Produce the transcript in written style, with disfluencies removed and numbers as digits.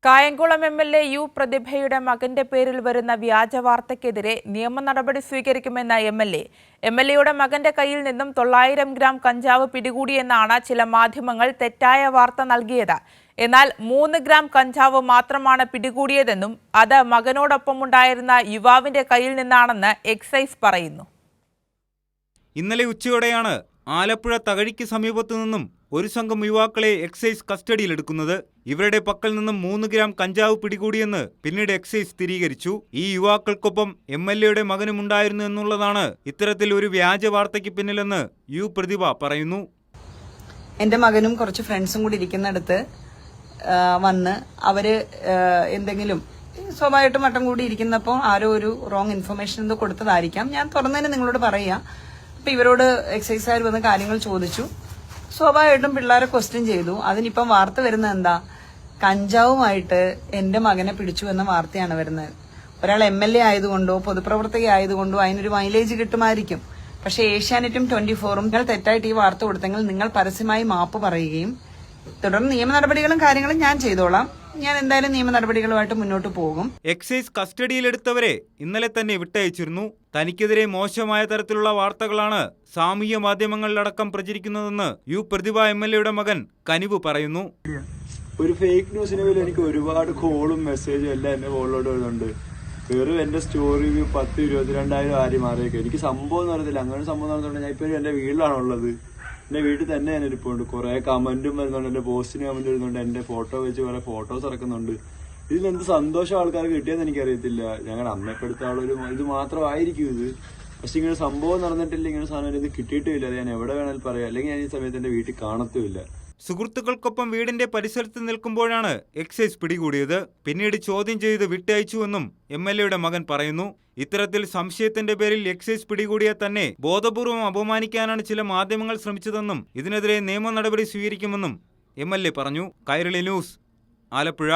Kayamkulam MLA. U പ്രതിഭയുടെ മകന്റെ പേരിൽ വരുന്ന വ്യാജ വാർത്തയ്ക്കെതിരെ നിയമ നടപടി സ്വീകരിക്കുമെന്ന എം.എൽ.എയുടെ മകന്റെ കയ്യിൽ നിന്നും 900 ഗ്രാം കഞ്ചാവ് പിടികൂടിയെന്നാണ് ചില മാധ്യമങ്ങൾ തെറ്റായ വാർത്ത നൽകിയത്. എന്നാൽ 3 ഗ്രാം കഞ്ചാവ് മാത്രമാണ് പിടികൂടിയതെന്നും അത് മകനോടൊപ്പമുണ്ടായിരുന്ന യുവാവിന്റെ കയ്യിൽ നിന്നാണെന്ന് എക്സൈസ് പറയുന്നു. ഇന്നലെ ഉച്ചയോടെയാണ് ആലപ്പുഴ തകഴിക്ക് സമീപത്തു നിന്നും ഒരു സംഘം യുവാക്കളെ എക്സൈസ് കസ്റ്റഡിയിലെടുക്കുന്നത്. ഇവരുടെ പക്കൽ നിന്നും 3 ഗ്രാം കഞ്ചാവ് പിടികൂടിയെന്ന് പിന്നീട് എക്സൈസ് സ്ഥിരീകരിച്ചു. ഈ യുവാക്കൾക്കൊപ്പം എം.എൽ.എയുടെ മകനും ഉണ്ടായിരുന്നു എന്നുള്ളതാണ് ഇത്തരത്തിൽ ഒരു വ്യാജ വാർത്തയ്ക്ക് പിന്നിലെന്ന് യു പ്രതിഭ പറയുന്നു. എന്റെ മകനും കുറച്ച് ഫ്രണ്ട്സും കൂടി ഇരിക്കുന്നിടത്ത് വന്ന് അവര് എന്തെങ്കിലും സ്വാഭാവികമായിട്ടും മട്ടം കൂടി ഇരിക്കുന്നപ്പോൾ ആരോ ഒരു റോങ് ഇൻഫർമേഷൻ എന്തോ കൊടുത്തതായിരിക്കാം. ഞാൻ തുറന്നതിന് നിങ്ങളോട് പറയാം. അപ്പൊ ഇവരോട് എക്സൈസുകാർ വന്ന് കാര്യങ്ങൾ ചോദിച്ചു. സ്വാഭാവികമായിട്ടും പിള്ളേരെ ക്വസ്റ്റ്യൻ ചെയ്തു. അതിനിപ്പം വാർത്ത വരുന്നത് എന്താ, കഞ്ചാവുമായിട്ട് എന്റെ മകനെ പിടിച്ചു എന്ന വാർത്തയാണ് വരുന്നത്. ഒരാൾ എം.എൽ.എ. ആയതുകൊണ്ടോ പൊതുപ്രവർത്തക ആയതുകൊണ്ടോ അതിനൊരു മൈലേജ് കിട്ടുമായിരിക്കും. പക്ഷെ ഏഷ്യാനെറ്റും 24ഉം നിങ്ങൾ തെറ്റായിട്ട് ഈ വാർത്ത കൊടുത്തെങ്കിൽ നിങ്ങൾ പരസ്യമായി മാപ്പ് പറയുകയും തുടർന്ന് നിയമ നടപടികളും കാര്യങ്ങളും ഞാൻ ചെയ്തോളാം. ഞാൻ എന്തായാലും നിയമ നടപടികളുമായിട്ട് മുന്നോട്ട് പോകും. എക്സൈസ് കസ്റ്റഡിയിലെടുത്തവരെ ഇന്നലെ തന്നെ വിട്ടയച്ചിരുന്നു. തനിക്കെതിരെ മോശമായ തരത്തിലുള്ള വാർത്തകളാണ് സാമൂഹ്യ മാധ്യമങ്ങളിലടക്കം പ്രചരിക്കുന്നതെന്ന് യു പ്രതിഭ എം.എൽ.എയുടെ മകൻ കനിവ് പറയുന്നു. ഒരു ഫേക്ക് ന്യൂസിന് വേണ്ടി എനിക്ക് ഒരുപാട് കോളും മെസ്സേജും എല്ലാം എന്റെ ഫോണിലോട്ട് വരുന്നുണ്ട്. വെറും എന്റെ സ്റ്റോറി 10-22,000 ആരും അറിയിക്കും. എനിക്ക് സംഭവം നടന്നില്ല. അങ്ങനെ സംഭവം നടന്നുകൊണ്ട് ഞാൻ ഇപ്പൊ എന്റെ വീട്ടിലാണുള്ളത്. എന്റെ വീട്ടിൽ തന്നെ ഞാൻ ഇരിപ്പുണ്ട്. കുറെ കമന്റും വരുന്നുണ്ട്, എന്റെ പോസ്റ്റിന് കമന്റ് വരുന്നുണ്ട്, എന്റെ ഫോട്ടോ വെച്ച് കുറെ ഫോട്ടോസ് ഇറക്കുന്നുണ്ട്. ഇതിലെന്ത് സന്തോഷം ആൾക്കാർക്ക് കിട്ടിയെന്ന് എനിക്കറിയത്തില്ല. ഞങ്ങളുടെ അമ്മപ്പെടുത്ത ആളൊരു ഇത് മാത്രമായിരിക്കും ഇത്. പക്ഷെ ഇങ്ങനെ സംഭവം നടന്നിട്ടില്ല, ഇങ്ങനെ സാധനം ഇത് കിട്ടിയിട്ടില്ല. അത് ഞാൻ എവിടെ വേണമെങ്കിലും പറയാം, അല്ലെങ്കിൽ ഞാൻ ഈ സമയത്ത് എന്റെ വീട്ടിൽ കാണത്തുമില്ല. സുഹൃത്തുക്കൾക്കൊപ്പം വീടിന്റെ പരിസരത്ത് നിൽക്കുമ്പോഴാണ് എക്സൈസ് പിടികൂടിയത്. പിന്നീട് ചോദ്യം ചെയ്ത് വിട്ടയച്ചുവെന്നും എം.എൽ.എയുടെ മകൻ പറയുന്നു. ഇത്തരത്തിൽ സംശയത്തിന്റെ പേരിൽ എക്സൈസ് പിടികൂടിയാൽ തന്നെ ബോധപൂർവം അപമാനിക്കാനാണ് ചില മാധ്യമങ്ങൾ ശ്രമിച്ചതെന്നും ഇതിനെതിരെ നിയമ നടപടി സ്വീകരിക്കുമെന്നും എം.എൽ.എ. പറഞ്ഞു. കൈരളി ന്യൂസ്, ആലപ്പുഴ.